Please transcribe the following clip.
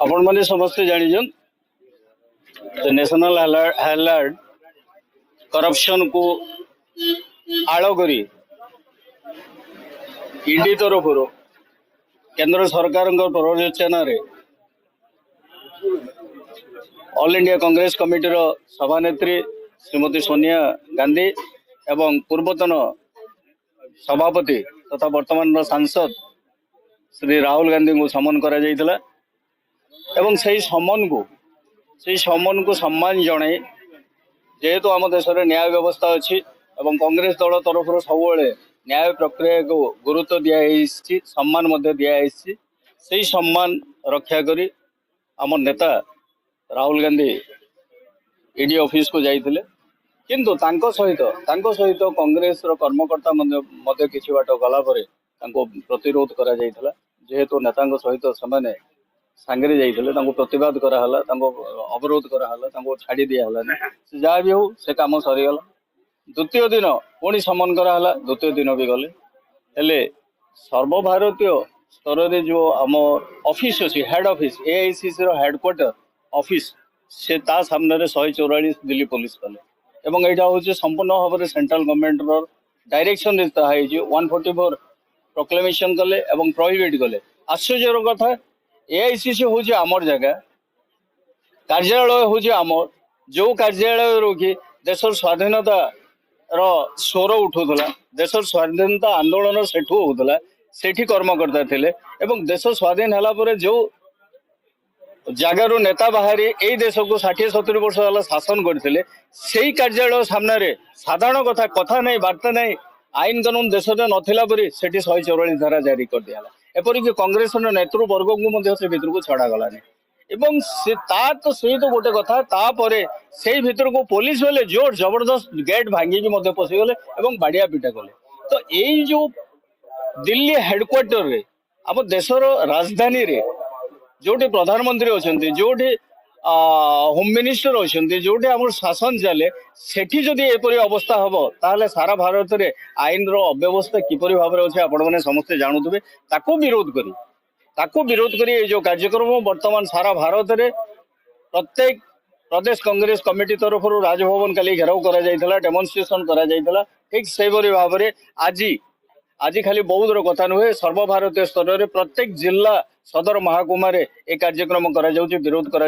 आपण मैंने समस्ते जानीछन नेशनल हेराल्ड करप्शन को आड़ करी ईडी तरफ केंद्र सरकार प्ररोचना ऑल इंडिया कांग्रेस कमिटी सभानेत्री श्रीमती सोनिया गांधी एवं पूर्वतन सभापति तथा वर्तमान सांसद श्री राहुल गांधी को समन करा जायतिला एवं से समन को सम्मान जणाई जेहेतु आम देश में न्याय व्यवस्था अच्छी एवं कांग्रेस दल तरफ सब न्याय प्रक्रिया को गुरुत्व दिखाई सम्मान दिखाई से सम्मान रक्षा करी आम नेता राहुल गांधी ईडी ऑफिस को जाइए किंतु सहित कांग्रेस कर्मकर्ता किसी बाट गला प्रतिरोध करा जाइथिला जेहेतु नेता सहित से सांगे जाइए प्रतिवाद कराला अवरोध कराला छाड़ी दिहला से जहाँ भी हो से कम सरीगला द्वितीय दिन पुणी समन कराला द्वितीय दिन भी गले हेले सर्वभारतीय स्तर में जो आम ऑफिस अच्छी head office AICC headquarter office से ता सामने 144 दिल्ली पुलिस कले एवं यहाँ हूँ संपूर्ण भाव में सेंट्रल गवर्नमेंट डायरेक्शन 144 प्रोक्लेमेशन कले एवं प्रोहिबिट कले आश्चर्यर कथा एआईसीसी हूँ आमर जगह कार्यालय हूँ आमर जो कार्यालय रोकि देश स्वाधीनता स्वर उठूला देश स्वाधीनता आंदोलन सेठू होता सेठी कर्मकर्ता थे एवं देश स्वाधीन है जो जगार नेता बाहरी यही देश को 60-70 वर्ष है शासन करते से कार्यालय सामने साधारण कथा कथा नहीं वार्ता नहीं आईन कानून देश में नाला परी से 144 धारा जारी कर दिया एपरिक कांग्रेस नेतृवर्ग को से भितर को छड़ा गलानी एवं से तो गोटे कथा तापर से भितर को पुलिस वाले जोर जबरदस्त गेट भांगिकी पशिगले और बाड़िया पिटा कले तो यही जो दिल्ली हेडक्वार्टर रे आम देशर राजधानी रे जोटी प्रधानमंत्री अच्छा जोटी होम मिनिस्टर अच्छा जोटी आम शासन चले सेठी जदि एपरी अवस्था हम ताहले सारा भारत में आईन अव्यवस्था किपरि भाव में अच्छे आपण मैंने समस्ते जानुवे विरोध करी जो कार्यक्रम वर्तमान सारा भारत में प्रत्येक प्रदेश कांग्रेस कमिटी तरफ राजभवन काली घेराव करा डेमोन्स्ट्रेशन करा ठीक से भाव में आज खाली बौद्ध कथा नुहे सर्वभारतीय स्तर में प्रत्येक जिला सदर महाकुमा एक कार्यक्रम करा विरोध करा